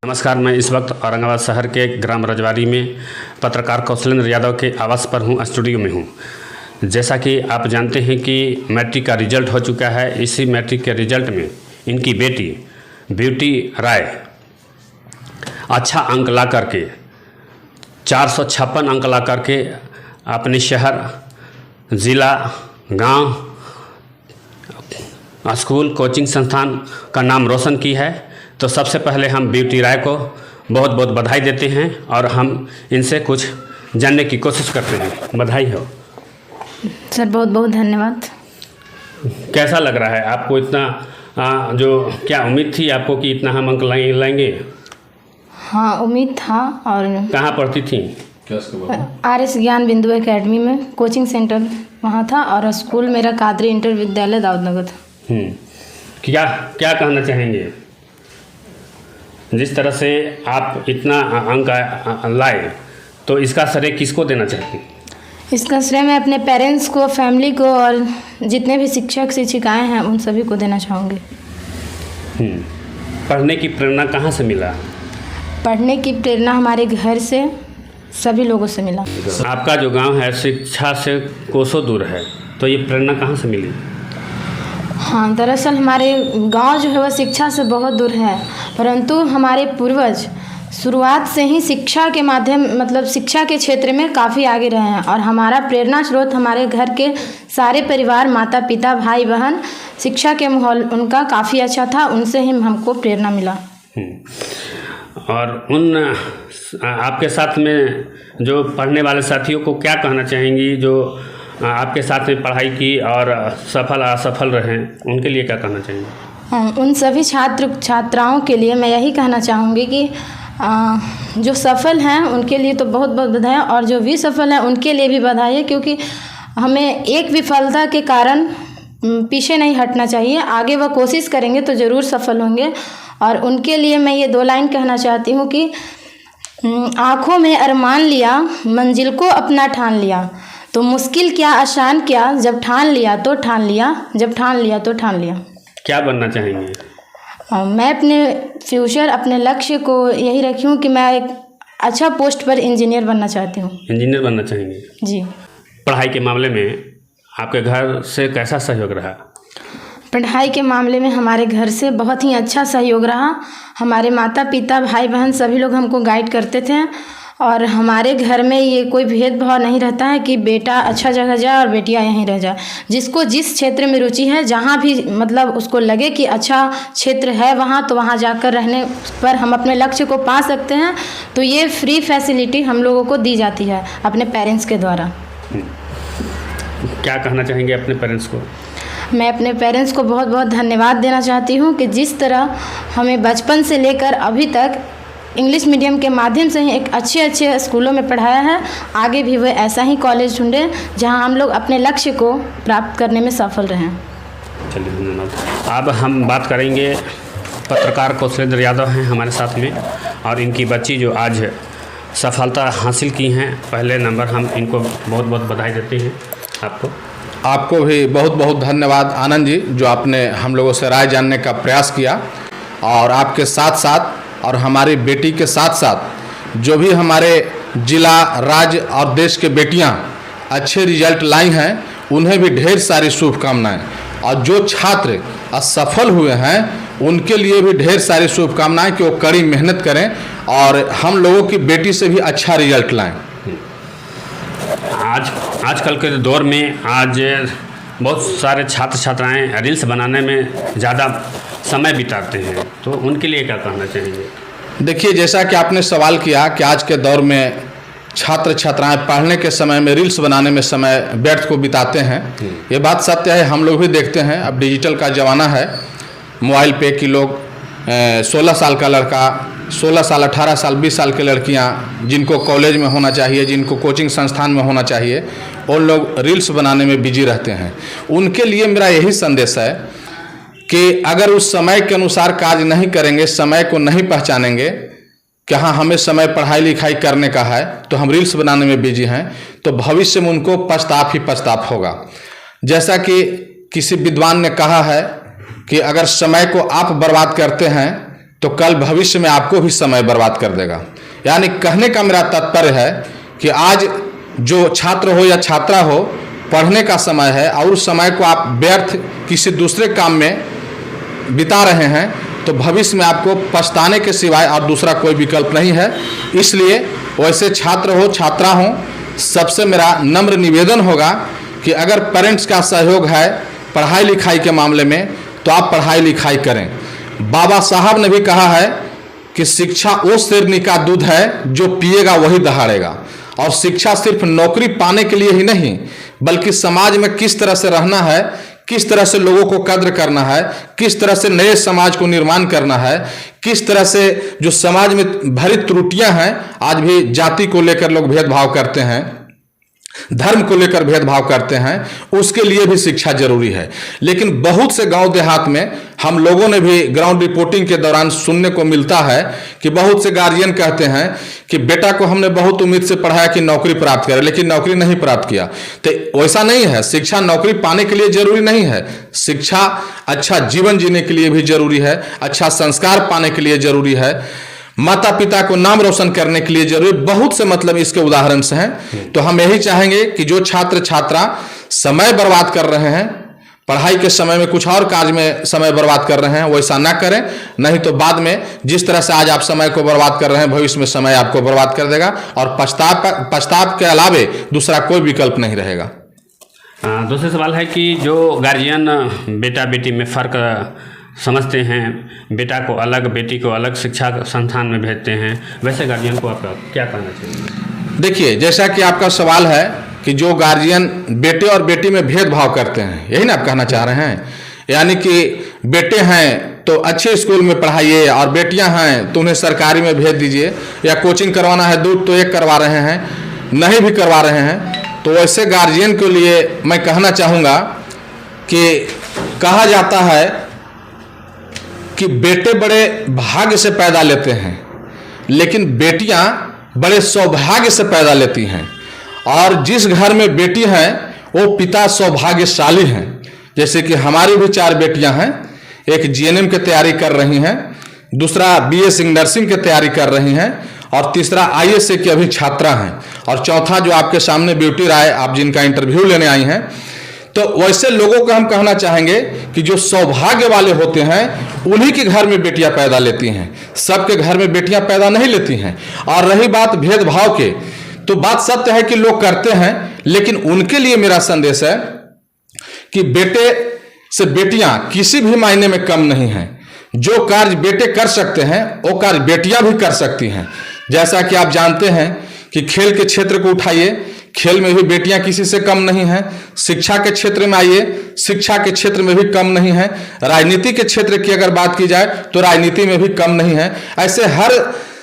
नमस्कार, मैं इस वक्त औरंगाबाद शहर के ग्राम रजवाड़ी में पत्रकार कौशलेंद्र यादव के आवास पर हूँ, स्टूडियो में हूँ। जैसा कि आप जानते हैं कि मैट्रिक का रिजल्ट हो चुका है। इसी मैट्रिक के रिजल्ट में इनकी बेटी ब्यूटी राय अच्छा अंक ला करके 456 अंक ला करके अपने शहर, ज़िला, गांव, स्कूल, कोचिंग संस्थान का नाम रोशन की है। तो सबसे पहले हम ब्यूटी राय को बहुत बहुत बधाई देते हैं और हम इनसे कुछ जानने की कोशिश करते हैं। बधाई हो सर, बहुत बहुत धन्यवाद। कैसा लग रहा है आपको? इतना जो क्या उम्मीद थी आपको कि इतना हम अंक लाएंगे? हाँ, उम्मीद था। और कहाँ पढ़ती थी? RS ज्ञान बिंदु एकेडमी में कोचिंग सेंटर वहाँ था, और स्कूल मेरा कादरी इंटर विद्यालय दाऊदनगर था। क्या क्या कहना चाहेंगे? जिस तरह से आप इतना अंक लाए, तो इसका श्रेय किसको देना चाहते हैं? इसका श्रेय मैं अपने पेरेंट्स को, फैमिली को और जितने भी शिक्षक शिक्षिकाएं हैं उन सभी को देना चाहूँगी। पढ़ने की प्रेरणा कहाँ से मिला? पढ़ने की प्रेरणा हमारे घर से, सभी लोगों से मिला। आपका जो गांव है शिक्षा से कोसों दूर है, तो ये प्रेरणा कहाँ से मिली? हाँ, दरअसल हमारे गांव जो है वह शिक्षा से बहुत दूर है, परंतु हमारे पूर्वज शुरुआत से ही शिक्षा के माध्यम मतलब शिक्षा के क्षेत्र में काफ़ी आगे रहे हैं। और हमारा प्रेरणा स्रोत हमारे घर के सारे परिवार, माता पिता, भाई बहन, शिक्षा के माहौल उनका काफ़ी अच्छा था, उनसे ही हमको प्रेरणा मिला। और उन आपके साथ में जो पढ़ने वाले साथियों को क्या कहना चाहेंगी जो आपके साथ में पढ़ाई की और सफल असफल रहे, उनके लिए क्या कहना चाहेंगे? उन सभी छात्र छात्राओं के लिए मैं यही कहना चाहूँगी कि जो सफल हैं उनके लिए तो बहुत बहुत बधाई, और जो भी सफल हैं उनके लिए भी बधाई है, क्योंकि हमें एक विफलता के कारण पीछे नहीं हटना चाहिए। आगे वह कोशिश करेंगे तो ज़रूर सफल होंगे। और उनके लिए मैं ये 2 लाइन कहना चाहती हूँ कि आँखों में अरमान लिया, मंजिल को अपना ठान लिया, तो मुश्किल क्या आसान क्या, जब ठान लिया तो ठान लिया, जब ठान लिया तो ठान लिया। क्या बनना चाहेंगे? मैं अपने फ्यूचर, अपने लक्ष्य को यही रखी हूँ कि मैं एक अच्छा पोस्ट पर इंजीनियर बनना चाहती हूँ। इंजीनियर बनना चाहेंगे जी। पढ़ाई के मामले में आपके घर से कैसा सहयोग रहा? पढ़ाई के मामले में हमारे घर से बहुत ही अच्छा सहयोग रहा। हमारे माता पिता, भाई बहन सभी लोग हमको गाइड करते थे, और हमारे घर में ये कोई भेदभाव नहीं रहता है कि बेटा अच्छा जगह जाए और बेटियां यहीं रह जाए। जिसको जिस क्षेत्र में रुचि है, जहाँ भी मतलब उसको लगे कि अच्छा क्षेत्र है वहाँ, तो वहाँ जाकर रहने पर हम अपने लक्ष्य को पा सकते हैं। तो ये फ्री फैसिलिटी हम लोगों को दी जाती है अपने पेरेंट्स के द्वारा। क्या कहना चाहेंगे अपने पेरेंट्स को? मैं अपने पेरेंट्स को बहुत बहुत धन्यवाद देना चाहती हूँ कि जिस तरह हमें बचपन से लेकर अभी तक इंग्लिश मीडियम के माध्यम से ही एक अच्छे स्कूलों में पढ़ाया है। आगे भी वह ऐसा ही कॉलेज ढूंढे जहां हम लोग अपने लक्ष्य को प्राप्त करने में सफल रहें। चलिए, धन्यवाद। अब हम बात करेंगे, पत्रकार कौशलेंद्र यादव हैं हमारे साथ में, और इनकी बच्ची जो आज सफलता हासिल की हैं पहले नंबर, हम इनको बहुत बहुत बधाई देते हैं। आपको भी बहुत बहुत धन्यवाद आनंद जी, जो आपने हम लोगों से राय जानने का प्रयास किया। और आपके साथ साथ और हमारी बेटी के साथ साथ जो भी हमारे जिला, राज्य और देश के बेटियां अच्छे रिजल्ट लाई हैं, उन्हें भी ढेर सारी शुभकामनाएं। और जो छात्र असफल हुए हैं उनके लिए भी ढेर सारी शुभकामनाएं कि वो कड़ी मेहनत करें और हम लोगों की बेटी से भी अच्छा रिजल्ट लाएं। आजकल के दौर में आज बहुत सारे छात्र छात्राएं रील्स बनाने में ज़्यादा समय बिताते हैं, तो उनके लिए क्या कहना चाहेंगे? देखिए, जैसा कि आपने सवाल किया कि आज के दौर में छात्र छात्राएं पढ़ने के समय में रील्स बनाने में समय व्यर्थ को बिताते हैं, ये बात सत्य है। हम लोग भी देखते हैं, अब डिजिटल का ज़माना है, मोबाइल पे कि लोग 16 साल का लड़का, 16 साल, 18 साल, 20 साल की लड़कियां जिनको कॉलेज में होना चाहिए, जिनको कोचिंग संस्थान में होना चाहिए, और लोग रील्स बनाने में बिजी रहते हैं। उनके लिए मेरा यही संदेश है कि अगर उस समय के अनुसार कार्य नहीं करेंगे, समय को नहीं पहचानेंगे कि हाँ हमें समय पढ़ाई लिखाई करने का है, तो हम रील्स बनाने में बिजी हैं, तो भविष्य में उनको पछताप ही पछताप होगा। जैसा कि किसी विद्वान ने कहा है कि अगर समय को आप बर्बाद करते हैं तो कल भविष्य में आपको भी समय बर्बाद कर देगा। यानी कहने का मेरा तात्पर्य है कि आज जो छात्र हो या छात्रा हो, पढ़ने का समय है और उस समय को आप व्यर्थ किसी दूसरे काम में बिता रहे हैं तो भविष्य में आपको पछताने के सिवाय और दूसरा कोई विकल्प नहीं है। इसलिए वैसे छात्र हो छात्रा हो, सबसे मेरा नम्र निवेदन होगा कि अगर पेरेंट्स का सहयोग है पढ़ाई लिखाई के मामले में तो आप पढ़ाई लिखाई करें। बाबा साहब ने भी कहा है कि शिक्षा वो शेरनी का दूध है जो पिएगा वही दहाड़ेगा। और शिक्षा सिर्फ नौकरी पाने के लिए ही नहीं बल्कि समाज में किस तरह से रहना है, किस तरह से लोगों को कद्र करना है, किस तरह से नए समाज को निर्माण करना है, किस तरह से जो समाज में भरी त्रुटियां हैं, आज भी जाति को लेकर लोग भेदभाव करते हैं, धर्म को लेकर भेदभाव करते हैं, उसके लिए भी शिक्षा जरूरी है। लेकिन बहुत से गांव देहात में हम लोगों ने भी ग्राउंड रिपोर्टिंग के दौरान सुनने को मिलता है कि बहुत से गार्जियन कहते हैं कि बेटा को हमने बहुत उम्मीद से पढ़ाया कि नौकरी प्राप्त करे, लेकिन नौकरी नहीं प्राप्त किया। तो वैसा नहीं है, शिक्षा नौकरी पाने के लिए जरूरी नहीं है, शिक्षा अच्छा जीवन जीने के लिए भी जरूरी है, अच्छा संस्कार पाने के लिए जरूरी है, माता पिता को नाम रोशन करने के लिए जरूरी। बहुत से मतलब इसके उदाहरण से हैं। तो हम यही चाहेंगे कि जो छात्र छात्रा समय बर्बाद कर रहे हैं, पढ़ाई के समय में कुछ और कार्य में समय बर्बाद कर रहे हैं, वैसा ना करें, नहीं तो बाद में जिस तरह से आज आप समय को बर्बाद कर रहे हैं भविष्य में समय आपको बर्बाद कर देगा और पछताव के अलावे दूसरा कोई विकल्प नहीं रहेगा। दूसरा सवाल है कि जो गार्जियन बेटा बेटी में फ़र्क समझते हैं, बेटा को अलग बेटी को अलग शिक्षा संस्थान में भेजते हैं, वैसे गार्जियन को आपका क्या कहना चाहिए? देखिए, जैसा कि आपका सवाल है कि जो गार्जियन बेटे और बेटी में भेदभाव करते हैं, यही ना आप कहना चाह रहे हैं। यानी कि बेटे हैं तो अच्छे स्कूल में पढ़ाइए और बेटियां हैं तो उन्हें सरकारी में भेज दीजिए, या कोचिंग करवाना है दूध तो एक करवा रहे हैं, नहीं भी करवा रहे हैं। तो ऐसे गार्जियन के लिए मैं कहना चाहूँगा कि कहा जाता है कि बेटे बड़े भाग्य से पैदा लेते हैं लेकिन बेटियां बड़े सौभाग्य से पैदा लेती हैं। और जिस घर में बेटी हैं वो पिता सौभाग्यशाली हैं। जैसे कि हमारी भी 4 बेटियां हैं, एक जीएनएम की तैयारी कर रही हैं, दूसरा बीएससी नर्सिंग की तैयारी कर रही हैं और तीसरा आईएएस की अभी छात्रा हैं, और चौथा जो आपके सामने ब्यूटी राय, आप जिनका इंटरव्यू लेने आई हैं। तो वैसे लोगों को हम कहना चाहेंगे कि जो सौभाग्य वाले होते हैं उन्हीं के घर में बेटियां पैदा लेती हैं, सबके घर में बेटियां पैदा नहीं लेती हैं। और रही बात भेदभाव के, तो बात सत्य है कि लोग करते हैं, लेकिन उनके लिए मेरा संदेश है कि बेटे से बेटियां किसी भी मायने में कम नहीं हैं। जो कार्य बेटे कर सकते हैं वो कार्य बेटियां भी कर सकती हैं। जैसा कि आप जानते हैं कि खेल के क्षेत्र को उठाइए, खेल में भी बेटियां किसी से कम नहीं हैं। शिक्षा के क्षेत्र में आइए, शिक्षा के क्षेत्र में भी कम नहीं है। राजनीति के क्षेत्र की अगर बात की जाए तो राजनीति में भी कम नहीं है। ऐसे हर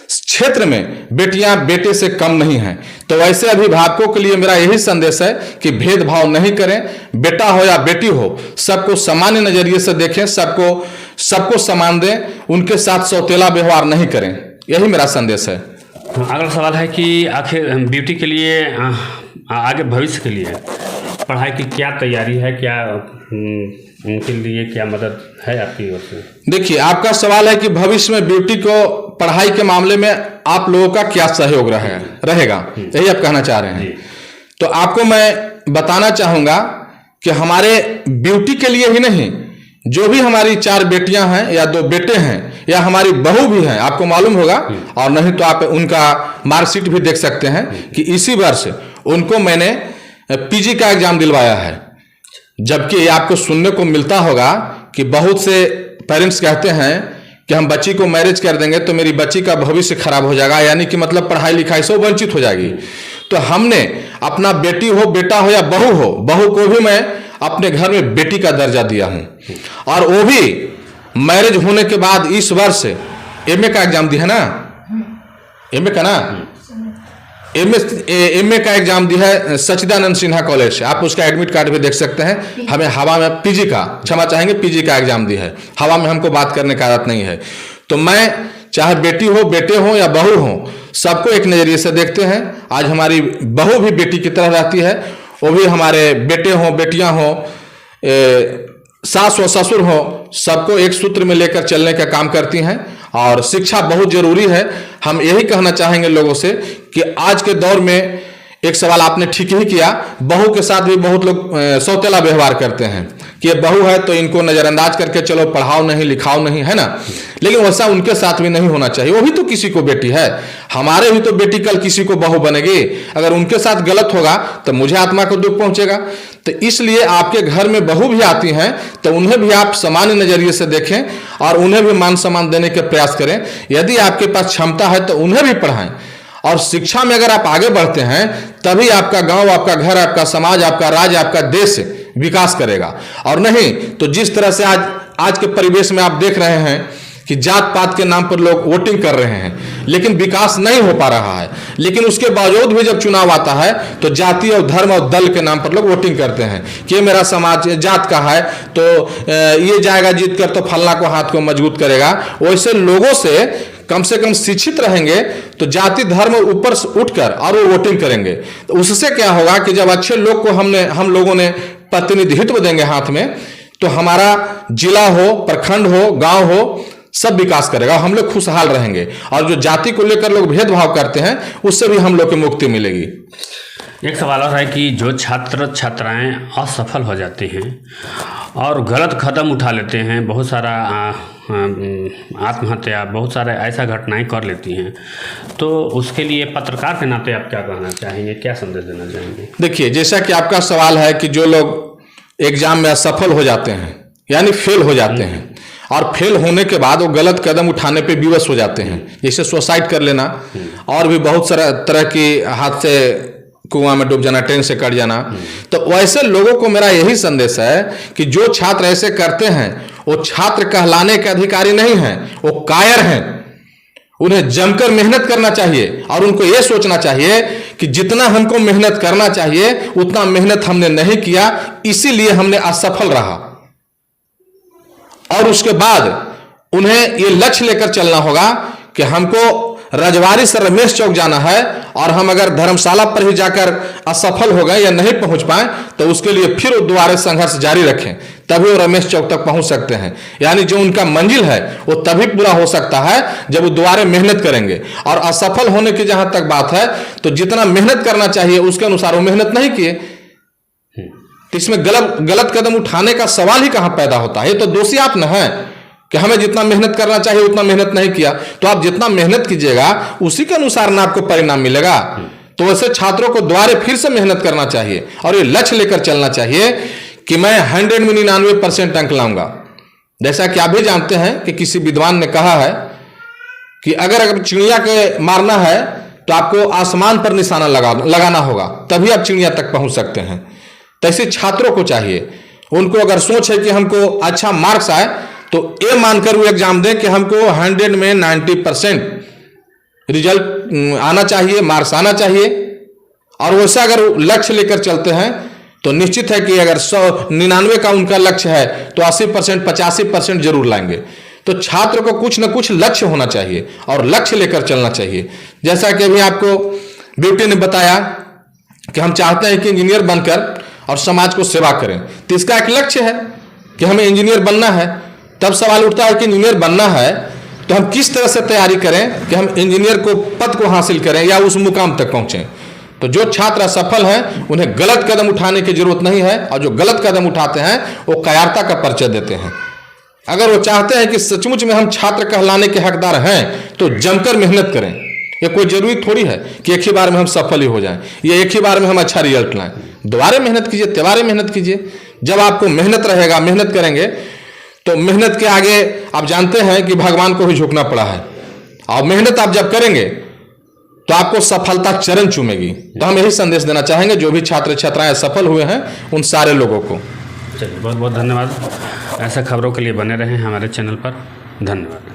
क्षेत्र में बेटियां बेटे से कम नहीं हैं। तो ऐसे अभिभावकों के लिए मेरा यही संदेश है कि भेदभाव नहीं करें, बेटा हो या बेटी हो, सबको सामान्य नजरिए से देखें, सबको समान दें, उनके साथ सौतेला व्यवहार नहीं करें। यही मेरा संदेश है। अगला सवाल है कि आखिर बेटी के लिए आगे भविष्य के लिए पढ़ाई की क्या तैयारी है, क्या उनके लिए क्या मदद है आपकी ओर से? देखिए, आपका सवाल है कि भविष्य में बेटी को पढ़ाई के मामले में आप लोगों का क्या सहयोग रहेगा, यही आप कहना चाह रहे हैं। तो आपको मैं बताना चाहूँगा कि हमारे ब्यूटी के लिए ही नहीं, जो भी हमारी 4 बेटियां हैं या 2 बेटे हैं या हमारी बहू भी हैं, आपको मालूम होगा, और नहीं तो आप उनका मार्कशीट भी देख सकते हैं कि इसी वर्ष उनको मैंने पीजी का एग्जाम दिलवाया है। जबकि आपको सुनने को मिलता होगा कि बहुत से पेरेंट्स कहते हैं कि हम बच्ची को मैरिज कर देंगे तो मेरी बच्ची का भविष्य खराब हो जाएगा, यानी कि मतलब पढ़ाई लिखाई से वंचित हो जाएगी। तो हमने अपना बेटी हो, बेटा हो या बहू को भी मैं अपने घर में बेटी का दर्जा दिया हूं, और वो भी मैरिज होने के बाद इस वर्ष एमए का एग्जाम दी है ना, एमए का ना, एमए का एग्जाम दी है सच्चिदानंद सिन्हा कॉलेज से। आप उसका एडमिट कार्ड भी देख सकते हैं। हमें हवा में पीजी का, क्षमा चाहेंगे, पीजी का एग्जाम दी है। हवा में हमको बात करने का आदत नहीं है। तो मैं चाहे बेटी हो, बेटे हो या बहू हो, सबको एक नजरिए से देखते हैं। आज हमारी बहू भी बेटी की तरह रहती है, वो भी हमारे बेटे हों बेटियां हों, सास व ससुर हो, सबको एक सूत्र में लेकर चलने का काम करती हैं। और शिक्षा बहुत जरूरी है। हम यही कहना चाहेंगे लोगों से कि आज के दौर में एक सवाल आपने ठीक ही किया, बहू के साथ भी बहुत लोग सौतेला व्यवहार करते हैं कि ये बहू है तो इनको नजरअंदाज करके चलो, पढ़ाओ नहीं लिखाओ नहीं, है ना। लेकिन वैसा उनके साथ भी नहीं होना चाहिए। वो भी तो किसी को बेटी है, हमारे भी तो बेटी कल किसी को बहू बनेगी। अगर उनके साथ गलत होगा तो मुझे आत्मा को दुख पहुंचेगा। तो इसलिए आपके घर में बहू भी आती हैं तो उन्हें भी आप सामान्य नजरिए से देखें और उन्हें भी मान सम्मान देने के प्रयास करें। यदि आपके पास क्षमता है तो उन्हें भी पढ़ाएं। और शिक्षा में अगर आप आगे बढ़ते हैं तभी आपका गांव, आपका घर, आपका समाज, आपका राज्य, आपका देश विकास करेगा। और नहीं तो जिस तरह से आज के परिवेश में आप देख रहे हैं कि जात पात के नाम पर लोग वोटिंग कर रहे हैं, लेकिन विकास नहीं हो पा रहा है। लेकिन उसके बावजूद भी जब चुनाव आता है तो जाति और धर्म और दल के नाम पर लोग वोटिंग करते हैं कि मेरा समाज जात का है तो ये जाएगा जीत कर तो फलना को हाथ को मजबूत करेगा। वैसे लोगों से कम शिक्षित रहेंगे तो जाति धर्म ऊपर उठकर और वो वोटिंग करेंगे। तो उससे क्या होगा कि जब अच्छे लोग को हम लोगों ने प्रतिनिधित्व देंगे हाथ में, तो हमारा जिला हो, प्रखंड हो, गांव हो, सब विकास करेगा, हम लोग खुशहाल रहेंगे। और जो जाति को लेकर लोग भेदभाव करते हैं उससे भी हम लोग को मुक्ति मिलेगी। एक सवाल और है कि जो छात्र छात्राएं असफल हो जाते हैं और गलत कदम उठा लेते हैं, बहुत सारा आत्महत्या, बहुत सारे ऐसा घटनाएं कर लेती हैं, तो उसके लिए पत्रकार के नाते आप क्या कहना चाहेंगे, क्या संदेश देना चाहेंगे? देखिए, जैसा कि आपका सवाल है कि जो लोग एग्जाम में असफल हो जाते हैं यानी फेल हो जाते हैं और फेल होने के बाद वो गलत कदम उठाने पे विवश हो जाते हैं, जैसे सुसाइड कर लेना और भी बहुत सारा तरह की हाथ से कुआं में डूब जाना, ट्रेन से कट जाना। तो वैसे लोगों को मेरा यही संदेश है कि जो छात्र ऐसे करते हैं वो छात्र कहलाने के अधिकारी नहीं हैं, वो कायर हैं। उन्हें जमकर मेहनत करना चाहिए और उनको ये सोचना चाहिए कि जितना हमको मेहनत करना चाहिए उतना मेहनत हमने नहीं किया, इसीलिए हमने असफल रहा। और उसके बाद उन्हें ये लक्ष्य लेकर चलना होगा कि हमको रजवाड़ी से रमेश चौक जाना है और हम अगर धर्मशाला पर ही जाकर असफल हो गए या नहीं पहुंच पाए तो उसके लिए फिर दोबारा संघर्ष जारी रखें, तभी वो रमेश चौक तक पहुंच सकते हैं। यानी जो उनका मंजिल है वो तभी पूरा हो सकता है जब वो दोबारा मेहनत करेंगे। और असफल होने की जहां तक बात है तो जितना मेहनत करना चाहिए उसके अनुसार वो मेहनत नहीं किए, तो इसमें गलत कदम उठाने का सवाल ही कहां पैदा होता है। ये तो दोषी आप न हैं कि हमें जितना मेहनत करना चाहिए उतना मेहनत नहीं किया। तो आप जितना मेहनत कीजिएगा उसी के अनुसार ना आपको परिणाम मिलेगा। तो वैसे छात्रों को दोबारा फिर से मेहनत करना चाहिए और ये लक्ष्य लेकर चलना चाहिए कि मैं 100 में 99% अंक लाऊंगा। जैसा कि आप भी जानते हैं कि किसी विद्वान ने कहा है कि अगर चिड़िया के मारना है तो आपको आसमान पर निशाना लगाना होगा, तभी आप चिड़िया तक पहुंच सकते हैं। तैसे छात्रों को चाहिए, उनको अगर सोच है कि हमको अच्छा मार्क्स आए तो ये मानकर वो एग्जाम दें कि हमको 100 में 90% रिजल्ट आना चाहिए, मार्क्स आना चाहिए। और वैसा अगर लक्ष्य लेकर चलते हैं तो निश्चित है कि अगर 99 का उनका लक्ष्य है तो 80% 85% जरूर लाएंगे। तो छात्र को कुछ न कुछ लक्ष्य होना चाहिए और लक्ष्य लेकर चलना चाहिए। जैसा कि अभी आपको ब्यूटी ने बताया कि हम चाहते हैं कि इंजीनियर बनकर और समाज को सेवा करें, तो इसका एक लक्ष्य है कि हमें इंजीनियर बनना है। तब सवाल उठता है कि इंजीनियर बनना है तो हम किस तरह से तैयारी करें कि हम इंजीनियर को पद को हासिल करें या उस मुकाम तक पहुंचें। तो जो छात्र असफल हैं उन्हें गलत कदम उठाने की जरूरत नहीं है, और जो गलत कदम उठाते हैं वो कायरता का परिचय देते हैं। अगर वो चाहते हैं कि सचमुच में हम छात्र कहलाने के हकदार हैं तो जमकर मेहनत करें। ये कोई जरूरी थोड़ी है कि एक ही बार में हम सफल ही हो जाएं, ये एक ही बार में हम अच्छा रिजल्ट लाएं। दोबारा मेहनत कीजिए, तिबारे मेहनत कीजिए। जब आपको मेहनत रहेगा, मेहनत करेंगे तो मेहनत के आगे आप जानते हैं कि भगवान को भी झुकना पड़ा है। और मेहनत आप जब करेंगे तो आपको सफलता चरण चूमेगी। तो हम यही संदेश देना चाहेंगे जो भी छात्र छात्राएं सफल हुए हैं उन सारे लोगों को। चलिए, बहुत बहुत धन्यवाद। ऐसे खबरों के लिए बने रहें हमारे चैनल पर। धन्यवाद।